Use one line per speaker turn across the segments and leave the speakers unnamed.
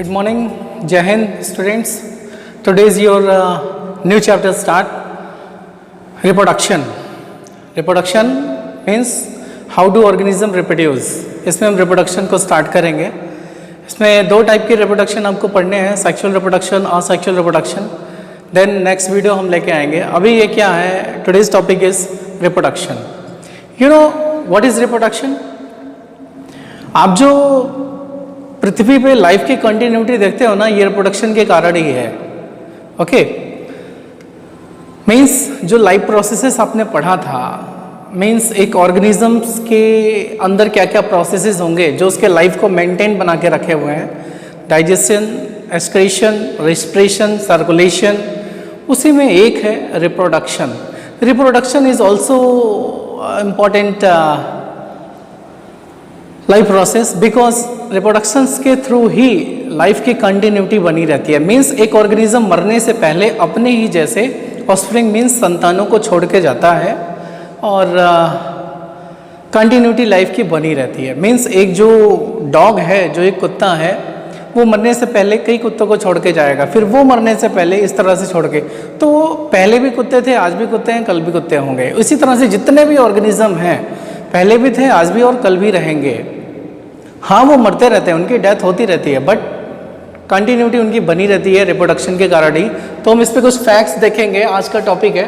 Good morning, Jai Hind students. Today is your new chapter start. Reproduction. Reproduction means how do organism reproduce. इसमें हम reproduction को start करेंगे. इसमें दो type के reproduction आपको पढ़ने हैं, sexual reproduction और asexual reproduction. Then next video हम लेके आएंगे. अभी ये क्या है? Today's topic is reproduction. You know what is reproduction? आप जो पृथ्वी पे लाइफ की कंटिन्यूटी देखते हो ना, ये रिप्रोडक्शन के कारण ही है. ओके, मीन्स जो लाइफ प्रोसेसेस आपने पढ़ा था, मीन्स एक ऑर्गेनिजम्स के अंदर क्या क्या प्रोसेसेस होंगे जो उसके लाइफ को मेंटेन बना के रखे हुए हैं, डाइजेशन, एक्सक्रीशन, रेस्पिरेशन, सर्कुलेशन, उसी में एक है reproduction. Reproduction is also important life process because reproductions के थ्रू ही लाइफ की कंटिन्यूटी बनी रहती है. मीन्स एक ऑर्गेनिज्म मरने से पहले अपने ही जैसे ऑफस्प्रिंग मीन्स संतानों को छोड़ के जाता है और कंटिन्यूटी लाइफ की बनी रहती है. मीन्स एक जो डॉग है, जो एक कुत्ता है, वो मरने से पहले कई कुत्तों को छोड़ के जाएगा, फिर वो मरने से पहले इस तरह से छोड़ के, तो पहले भी कुत्ते थे, आज भी कुत्ते हैं, कल भी कुत्ते होंगे. इसी तरह से जितने भी ऑर्गेनिज्म हैं पहले भी थे, आज भी और कल भी रहेंगे. हाँ, वो मरते रहते हैं, उनकी डेथ होती रहती है, बट कंटिन्यूटी उनकी बनी रहती है रिप्रोडक्शन के कारण ही. तो हम इस पे कुछ फैक्ट्स देखेंगे. आज का टॉपिक है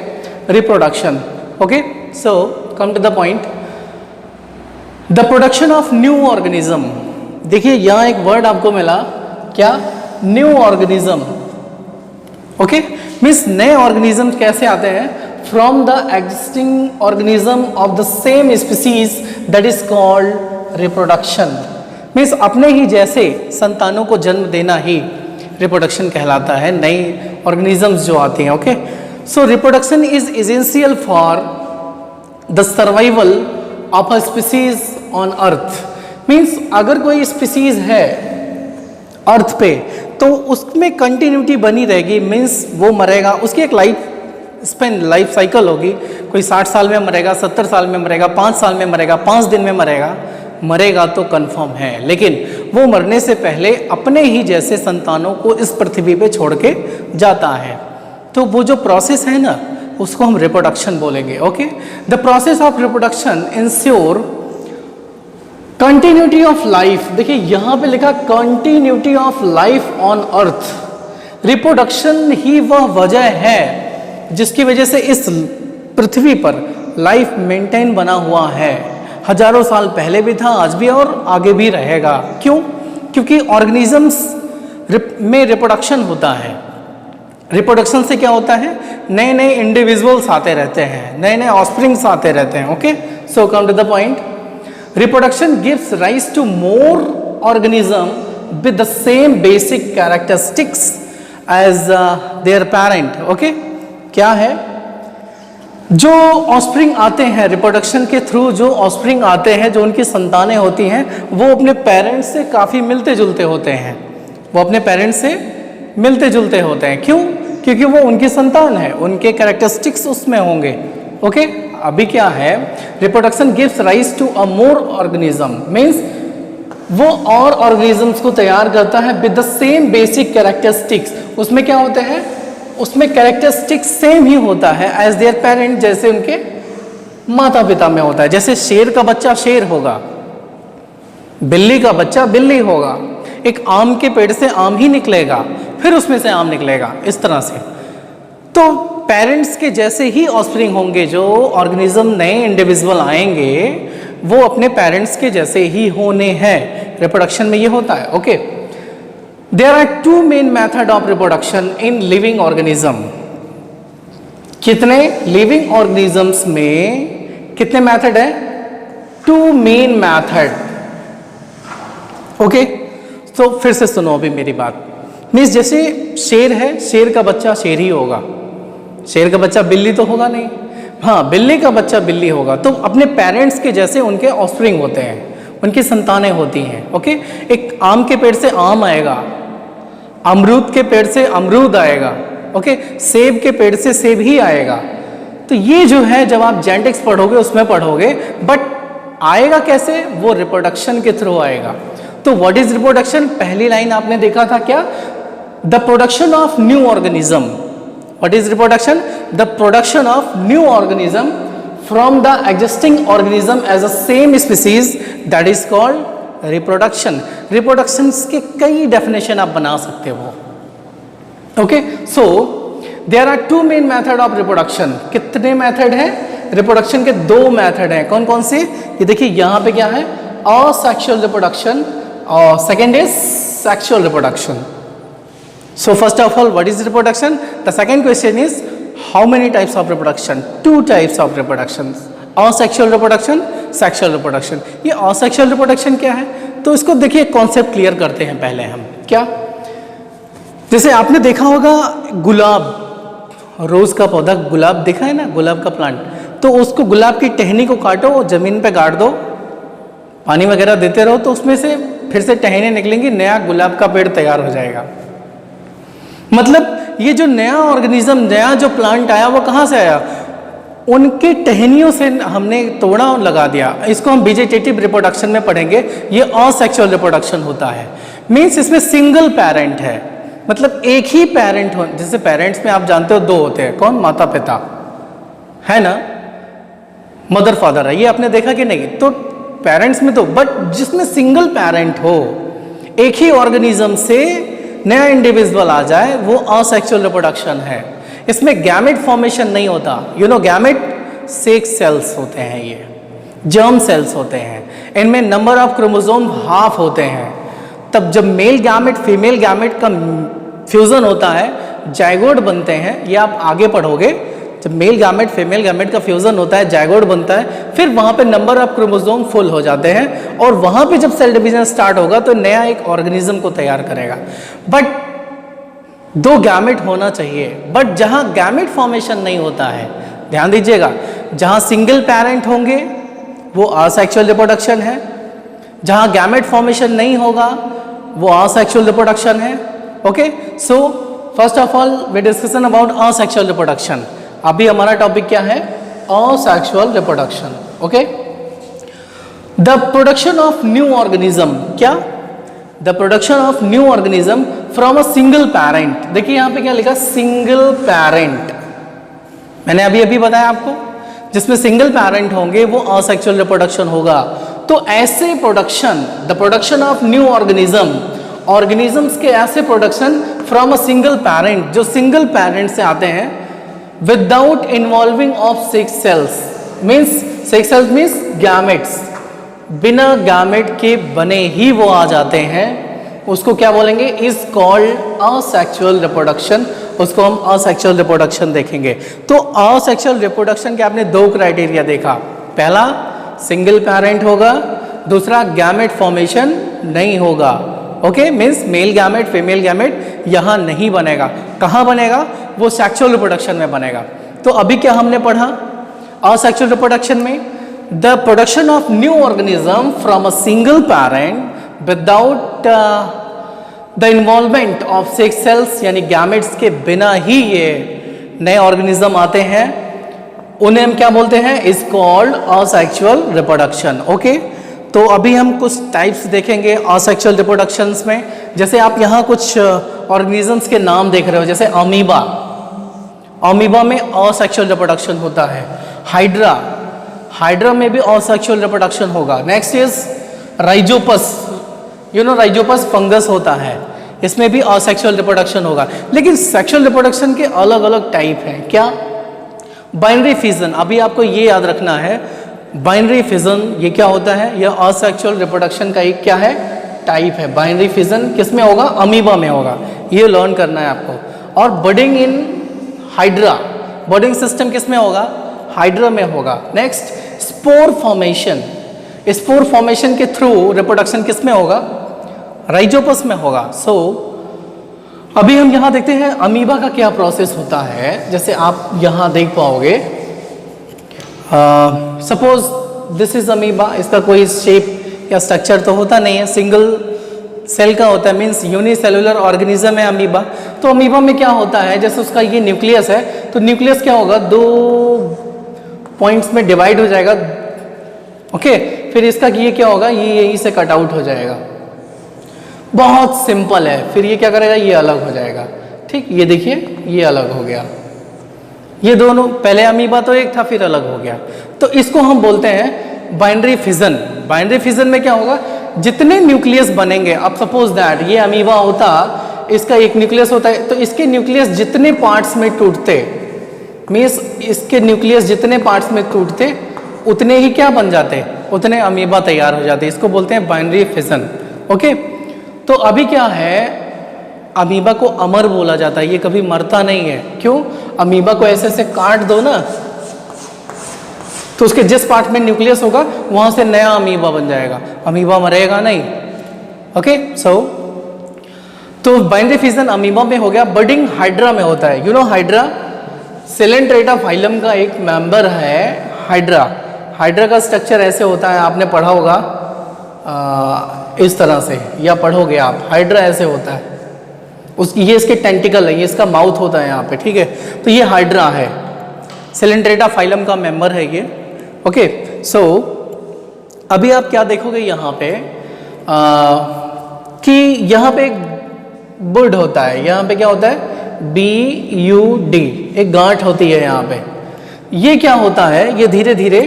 reproduction. Okay, so come to the point. The production of new organism. देखिए यहाँ एक वर्ड आपको मिला, क्या? New organism. ओके, मीन्स नए ऑर्गेनिज्म कैसे आते हैं? From the existing organism of the same species, that is called reproduction. Means अपने ही जैसे संतानों को जन्म देना ही रिप्रोडक्शन कहलाता है, नई ऑर्गेनिजम्स जो आती हैं. Okay, so reproduction is essential for the survival of a species on earth. Means अगर कोई स्पीसीज है अर्थ पे तो उसमें कंटिन्यूटी बनी रहेगी. मीन्स वो मरेगा, उसकी एक लाइफ स्पेन, लाइफ साइकिल होगी. कोई 60 साल में मरेगा, 70 साल में मरेगा, 5 साल में मरेगा, 5 दिन में मरेगा तो कंफर्म है. लेकिन वो मरने से पहले अपने ही जैसे संतानों को इस पृथ्वी पे छोड़ के जाता है. तो वो जो प्रोसेस है ना, उसको हम रिप्रोडक्शन बोलेंगे. Okay, the process of reproduction ensure continuity of life. देखिए यहाँ पे लिखा continuity of life on earth. Reproduction ही वह वजह है जिसकी वजह से इस पृथ्वी पर लाइफ मेंटेन बना हुआ है. हजारों साल पहले भी था, आज भी और आगे भी रहेगा. क्यों? क्योंकि ऑर्गेनिजम्स में रिप्रोडक्शन होता है. रिप्रोडक्शन से क्या होता है? नए नए इंडिविजुअल्स आते रहते हैं, नए नए ऑफस्प्रिंग्स आते रहते हैं. Okay, so come to the point. Reproduction gives rise to more organism with the same basic characteristics as their parent. Okay, क्या है? जो ऑफस्प्रिंग आते हैं रिप्रोडक्शन के थ्रू, जो ऑफस्प्रिंग आते हैं, जो उनकी संतानें होती हैं, वो अपने पेरेंट्स से काफ़ी मिलते जुलते होते हैं. वो अपने पेरेंट्स से मिलते जुलते होते हैं. क्यों? क्योंकि वो उनकी संतान है, उनके कैरेक्टरिस्टिक्स उसमें होंगे. ओके, अभी क्या है? Reproduction gives rise to a more organism. Means वो और ऑर्गेनिजम्स को तैयार करता है with the same basic characteristics. उसमें क्या होते हैं? उसमें कैरेक्टरिस्टिक्स सेम ही होता है एज देयर पेरेंट, जैसे उनके माता पिता में होता है. जैसे शेर का बच्चा शेर होगा, बिल्ली का बच्चा बिल्ली होगा, एक आम के पेड़ से आम ही निकलेगा, फिर उसमें से आम निकलेगा, इस तरह से. तो पेरेंट्स के जैसे ही ऑफस्प्रिंग होंगे. जो ऑर्गेनिज्म नए इंडिविजुअल आएंगे वो अपने पेरेंट्स के जैसे ही होने हैं. रिप्रोडक्शन में ये होता है. Okay, There are two main method of reproduction in living organism. कितने living organisms में कितने मेथड है? Two main method. ओके, तो फिर से सुनो अभी मेरी बात. मीन्स जैसे शेर है, शेर का बच्चा शेर ही होगा, शेर का बच्चा बिल्ली तो होगा नहीं. हाँ, बिल्ली का बच्चा बिल्ली होगा. तो अपने पेरेंट्स के जैसे उनके ऑफस्प्रिंग होते हैं, उनकी संतानें होती हैं. ओके, एक आम के पेड़ से आम आएगा, अमरूद के पेड़ से अमरूद आएगा. ओके, सेब के पेड़ से सेब ही आएगा. तो ये जो है, जब आप जेनेटिक्स पढ़ोगे उसमें पढ़ोगे, बट आएगा कैसे? वो रिप्रोडक्शन के थ्रू आएगा. तो व्हाट इज रिप्रोडक्शन? पहली लाइन आपने देखा था क्या? The production of new organism. What is reproduction? The production of new organism from the existing organism as a same species, that is called reproduction. Reproduction के कई definition आप बना सकते हो। Okay, so there are two main method of reproduction. कितने method हैं? Reproduction के दो मेथड हैं। कौन कौन से? ये देखिए यहाँ पे क्या है, असेक्सुअल रिप्रोडक्शन और second is sexual reproduction. So first of all, what is reproduction? The second question is, how many types of reproduction? Two types of reproduction, asexual reproduction, sexual reproduction. ये asexual reproduction क्या है? तो इसको देखिए concept clear करते हैं पहले हम। क्या? जैसे आपने देखा होगा गुलाब, रोज का पौधा गुलाब देखा है ना, गुलाब का प्लांट। तो उसको गुलाब की टहनी को काटो, जमीन पे गाड़ दो, पानी वगैरह देते रहो, तो उसमें से फिर से टहनी निकलेंगी, नया गुलाब का पेड़ तैयार हो जाएगा। मतलब ये जो नया ऑर्गेनिज्म, नया जो प्लांट आया वो कहाँ से आया? उनके टहनियों से हमने तोड़ा और लगा दिया। इसको हम वेजिटेटिव रिप्रोडक्शन में पढ़ेंगे। ये असेक्सुअल रिप्रोडक्शन होता है। मीन्स इसमें सिंगल पेरेंट है, मतलब एक ही पेरेंट हो। जैसे पेरेंट्स में आप जानते हो दो होते हैं, कौन? माता पिता, है ना, मदर फादर है, ये आपने देखा कि नहीं? तो पेरेंट्स में तो, बट जिसमें सिंगल पेरेंट हो, एक ही ऑर्गेनिज्म से नया इंडिविजुअल आ जाए, वो असेक्सुअल रिप्रोडक्शन है। इसमें गैमेट फॉर्मेशन नहीं होता। You know gamete sex cells होते हैं, ये जर्म सेल्स होते हैं। इनमें नंबर ऑफ क्रोमोसोम हाफ होते हैं। तब जब मेल गैमेट फीमेल गैमेट का फ्यूजन होता है, जाइगोट बनते हैं। ये आप आगे पढ़ोगे, जब मेल गैमेट फीमेल गैमेट का फ्यूजन होता है, जाइगोट बनता है, फिर वहाँ पे नंबर ऑफ क्रोमोसोम फुल हो जाते हैं, और वहाँ पे जब सेल डिवीजन स्टार्ट होगा तो नया एक ऑर्गेनिज्म को तैयार करेगा। बट दो गैमेट होना चाहिए। बट जहाँ गैमेट फॉर्मेशन नहीं होता है, ध्यान दीजिएगा, जहाँ सिंगल पेरेंट होंगे वो असेक्सुअल रिप्रोडक्शन है, जहाँ गैमेट फॉर्मेशन नहीं होगा वो असेक्सुअल रिप्रोडक्शन है। Okay, so first of all we discussion about asexual reproduction. अभी हमारा टॉपिक क्या है? Asexual reproduction. Okay, the production of new organism. क्या? The production of new organism from a single parent. देखिए यहाँ पे क्या लिखा? Single parent. मैंने अभी अभी बताया आपको, जिसमें सिंगल पेरेंट होंगे वो असेक्सुअल रिप्रोडक्शन होगा। तो ऐसे production, the production of new organism, organisms के ऐसे production from a single parent, जो सिंगल पेरेंट से आते हैं, without involving of sex cells. Means sex cells means gametes, बिना गैमेट के बने ही वो आ जाते हैं, उसको क्या बोलेंगे? Is called asexual reproduction. उसको हम असेक्सुअल रिप्रोडक्शन देखेंगे। तो असेक्सुअल रिप्रोडक्शन के आपने दो क्राइटेरिया देखा। पहला, सिंगल पेरेंट होगा, दूसरा गैमेट फॉर्मेशन नहीं होगा। Okay, means male gamete female gamete यहाँ नहीं बनेगा। कहाँ बनेगा? वो सेक्सुअल रिप्रोडक्शन में बनेगा। तो अभी क्या हमने पढ़ा असेक्सुअल रिप्रोडक्शन में? The production of new organism from a single parent without the involvement of sex cells, यानी गैमेट्स के बिना ही ये नए ऑर्गेनिज्म आते हैं, उन्हें हम क्या बोलते हैं? Is called asexual reproduction. Okay, तो अभी हम कुछ टाइप्स देखेंगे असेक्सुअल रिप्रोडक्शंस में। जैसे आप यहाँ कुछ ऑर्गेनिजम्स के नाम देख रहे हो, जैसे अमीबा, अमीबा में असेक्सुअल रिप्रोडक्शन होता है। हाइड्रा, हाइड्रा में भी असेक्सुअल रिप्रोडक्शन होगा। Next is Rhizopus, you know Rhizopus fungus होता है, इसमें भी असेक्सुअल रिप्रोडक्शन होगा। लेकिन सेक्सुअल रिप्रोडक्शन के अलग अलग टाइप हैं। क्या? बाइनरी फिजन, अभी आपको ये याद रखना है, बाइनरी फिजन ये क्या होता है? यह असेक्सुअल रिप्रोडक्शन का एक क्या है? टाइप है। बाइनरी फिजन किस में होगा? अमीबा में होगा। ये लर्न करना है आपको। और budding in hydra, budding system किस में होगा? हाइड्रा में होगा। Next, spore formation, spore formation के थ्रू रिप्रोडक्शन किस में होगा? राइजोपस में होगा। सो अभी हम यहाँ देखते हैं अमीबा का क्या प्रोसेस होता है। जैसे आप यहाँ देख पाओगे, सपोज दिस इज अमीबा, इसका कोई शेप या स्ट्रक्चर तो होता नहीं है, सिंगल सेल का होता है, मीन्स यूनिसेलुलर ऑर्गेनिज्म है अमीबा। तो अमीबा में क्या होता है, जैसे उसका ये न्यूक्लियस है, तो न्यूक्लियस क्या होगा? दो पॉइंट्स में डिवाइड हो जाएगा। ओके, फिर इसका ये क्या होगा? ये यहीं से कट आउट हो जाएगा। बहुत सिंपल है। फिर ये क्या करेगा, ये अलग हो जाएगा। ठीक, ये देखिए ये अलग हो गया, ये दोनों, पहले अमीबा तो एक था फिर अलग हो गया। तो इसको हम बोलते हैं बाइनरी फिजन। बाइनरी फिजन में क्या होगा, जितने न्यूक्लियस बनेंगे, अब सपोज दैट ये अमीबा होता, इसका एक न्यूक्लियस होता है, तो इसके न्यूक्लियस जितने पार्ट्स में टूटते, मीन्स इसके न्यूक्लियस जितने पार्ट्स में टूटते उतने ही क्या बन जाते, उतने अमीबा तैयार हो जाते। इसको बोलते हैं बाइनरी फिजन। ओके, तो अभी क्या है, अमीबा को अमर बोला जाता है, ये कभी मरता नहीं है। क्यों, अमीबा को ऐसे ऐसे काट दो ना, तो उसके जिस पार्ट में न्यूक्लियस होगा वहां से नया अमीबा बन जाएगा, अमीबा मरेगा नहीं। ओके, सो तो बाइनरी फिजन अमीबा में हो गया। बडिंग हाइड्रा में होता है। You know hydra Coelenterata phylum का एक मेंबर है हाइड्रा। हाइड्रा का स्ट्रक्चर ऐसे होता है, आपने पढ़ा होगा इस तरह से, या पढ़ोगे आप, हाइड्रा ऐसे होता है। ये इसके टेंटिकल है, ये इसका माउथ होता है यहाँ पे। ठीक है, तो ये हाइड्रा है, सिलेंट्रेटा फाइलम का मेंबर है ये। ओके, सो अभी आप क्या देखोगे यहाँ पे कि यहाँ पे एक बुड होता है, यहाँ पे क्या होता है, BUD, एक गांठ होती है यहाँ पे। ये क्या होता है, ये धीरे धीरे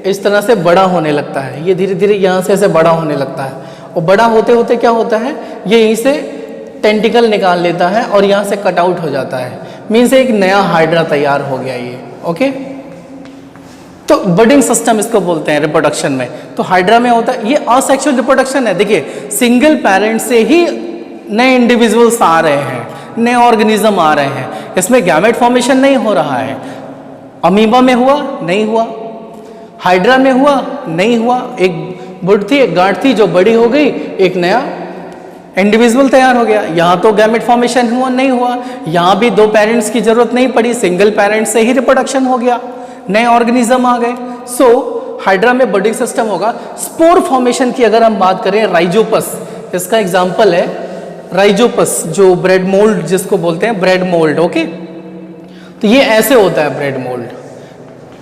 इस तरह से बड़ा होने लगता है, ये धीरे धीरे यहाँ से ऐसे बड़ा होने लगता है, और बड़ा होते होते क्या होता है, ये यहीं से टेंटिकल निकाल लेता है और यहाँ से कट आउट हो जाता है। मीन्स एक नया हाइड्रा तैयार हो गया ये। ओके, तो बडिंग सिस्टम इसको बोलते हैं रिप्रोडक्शन में। तो हाइड्रा में होता है, ये असेक्सुअल रिप्रोडक्शन है। देखिए, सिंगल पेरेंट से ही नए इंडिविजुअल्स आ रहे हैं, नए ऑर्गेनिज्म आ रहे हैं, इसमें गैमेट फॉर्मेशन नहीं हो रहा है। अमीबा में हुआ, नहीं हुआ, हाइड्रा में हुआ, नहीं हुआ, एक बुड थी, एक गांठ थी जो बड़ी हो गई, एक नया इंडिविजुअल तैयार हो गया। यहाँ तो गैमेट फॉर्मेशन हुआ, नहीं हुआ, यहाँ भी दो पेरेंट्स की जरूरत नहीं पड़ी, सिंगल पेरेंट से ही रिप्रोडक्शन हो गया, नए ऑर्गेनिज्म आ गए। सो हाइड्रा में बडिंग सिस्टम होगा। स्पोर फॉर्मेशन की अगर हम बात करें, राइजोपस इसका एग्जाम्पल है, राइजोपस जो ब्रेड मोल्ड जिसको बोलते हैं, ब्रेड मोल्ड। ओके, तो ये ऐसे होता है ब्रेड मोल्ड,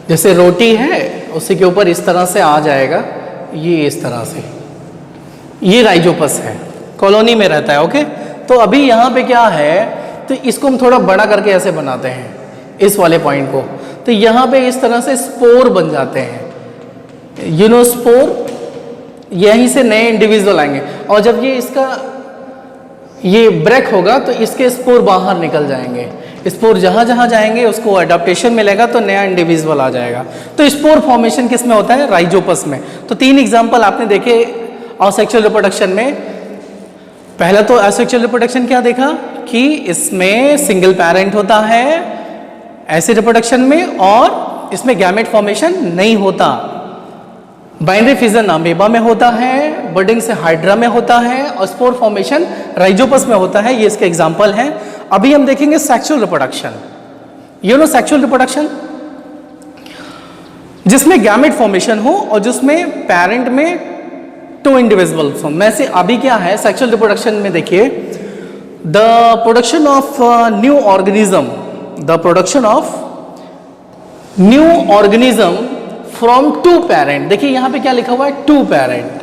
जैसे रोटी है उसी के ऊपर इस तरह से आ जाएगा, ये इस तरह से, ये राइजोपस है, कॉलोनी में रहता है। ओके, तो अभी यहाँ पे क्या है, तो इसको हम थोड़ा बड़ा करके ऐसे बनाते हैं इस वाले पॉइंट को, तो यहाँ पे इस तरह से स्पोर बन जाते हैं। यू नो स्पोर, यहीं से नए इंडिविजुअल आएंगे, और जब ये इसका ये ब्रेक होगा तो इसके स्पोर बाहर निकल जाएंगे। स्पोर जहाँ जहाँ जाएंगे उसको अडेप्टेशन मिलेगा तो नया इंडिविजुअल आ जाएगा। तो स्पोर फॉर्मेशन किस में होता है, राइजोपस में। तो तीन एग्जाम्पल आपने देखे असेक्सुअल रिप्रोडक्शन में। पहला तो असेक्सुअल रिप्रोडक्शन क्या देखा कि इसमें सिंगल पेरेंट होता है ऐसे रिप्रोडक्शन में, और इसमें गैमेट फॉर्मेशन नहीं होता। बाइनरी फिजन अमीबा में होता है, बडिंग से हाइड्रा में होता है, और स्पोर फॉर्मेशन राइजोपस में होता है। ये इसके एग्जाम्पल हैं। अभी हम देखेंगे sexual reproduction. You know sexual reproduction जिसमें गैमेट फॉर्मेशन हो और जिसमें पेरेंट में टू इंडिविजुअल्स हो। में से अभी क्या है सेक्सुअल रिप्रोडक्शन में, देखिए the production of new organism, the production of new organism from two parent. देखिए यहां पे क्या लिखा हुआ है, टू पेरेंट,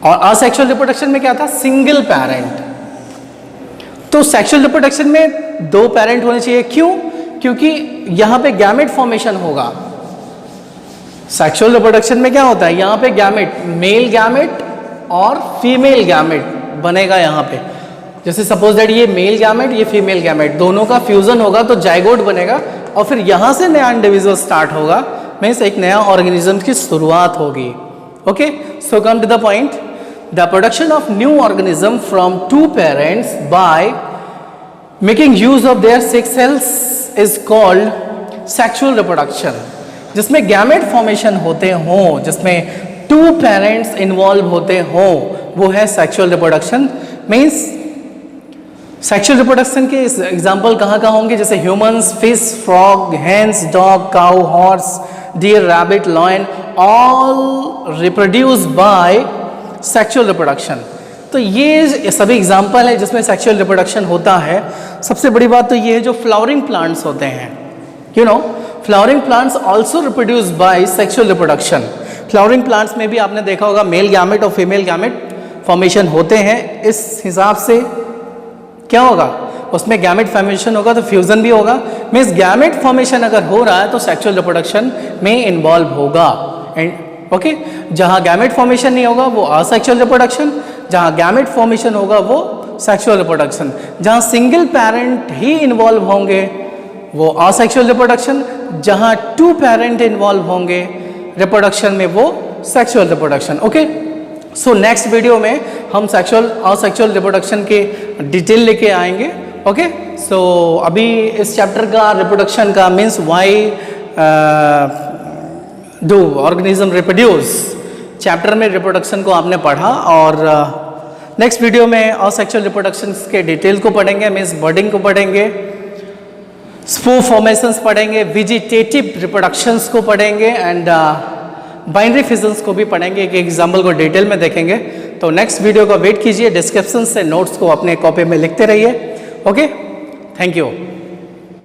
और असेक्सुअल रिप्रोडक्शन में क्या था, सिंगल पेरेंट। तो सेक्सुअल रिप्रोडक्शन में दो पेरेंट होने चाहिए। क्यों, क्योंकि यहां पे गैमेट फॉर्मेशन होगा। सेक्सुअल रिप्रोडक्शन में क्या होता है, यहां पे गैमेट, मेल गैमेट और फीमेल गैमेट बनेगा यहां पे। जैसे सपोज दैट ये मेल गैमेट, ये फीमेल गैमेट, दोनों का फ्यूजन होगा तो जाइगोट बनेगा, और फिर यहां से नया इंडिविजुअल स्टार्ट होगा, मीन्स एक नया ऑर्गेनिज्म की शुरुआत होगी। Okay, so come to the point, the production of new organism from two parents by making use of their sex cells is called sexual reproduction. जिसमें गैमेट फॉर्मेशन होते हों, जिसमें टू पेरेंट्स इन्वॉल्व होते हों, वो है sexual reproduction. Means sexual reproduction के example कहाँ कहाँ होंगे, जैसे humans, fish, frog, hens, dog, cow, horse, deer, rabbit, lion, all reproduce by sexual reproduction. तो ये सभी एग्जाम्पल है जिसमें सेक्सुअल रिप्रोडक्शन होता है। सबसे बड़ी बात तो ये है जो फ्लावरिंग प्लांट्स होते हैं, you know flowering plants also reproduce by sexual reproduction. Flowering plants में भी आपने देखा होगा मेल गैमेट और फीमेल गैमेट फॉर्मेशन होते हैं, इस हिसाब से क्या होगा, उसमें गैमेट फॉर्मेशन होगा तो फ्यूजन भी होगा। मीन्स गैमेट फॉर्मेशन अगर हो रहा है तो सेक्सुअल रिप्रोडक्शन में इन्वॉल्व होगा। एंड ओके, जहाँ गैमेट फॉर्मेशन नहीं होगा वो असेक्सुअल रिप्रोडक्शन, जहाँ गैमेट फॉर्मेशन होगा वो सेक्सुअल रिप्रोडक्शन। जहाँ सिंगल पेरेंट ही इन्वॉल्व होंगे वो असेक्सुअल रिप्रोडक्शन, जहाँ 2 पेरेंट इन्वॉल्व होंगे रिप्रोडक्शन में वो sexual reproduction. Okay, so next video में हम असेक्सुअल रिप्रोडक्शन के डिटेल लेके आएंगे। ओके, सो अभी इस चैप्टर का रिप्रोडक्शन का means why do organism reproduce chapter में रिप्रोडक्शन को आपने पढ़ा, और नेक्स्ट वीडियो में असेक्सुअल रिप्रोडक्शन के डिटेल को पढ़ेंगे, मीन्स बर्डिंग को पढ़ेंगे, स्पोर फॉर्मेशंस पढ़ेंगे, वेजिटेटिव रिप्रोडक्शंस को पढ़ेंगे, एंड बाइनरी फिजन्स को भी पढ़ेंगे, एक एग्जाम्पल को डिटेल में देखेंगे। तो नेक्स्ट वीडियो का वेट कीजिए, डिस्क्रिप्शन से नोट्स को अपने कॉपी में लिखते रहिए। Okay, thank you.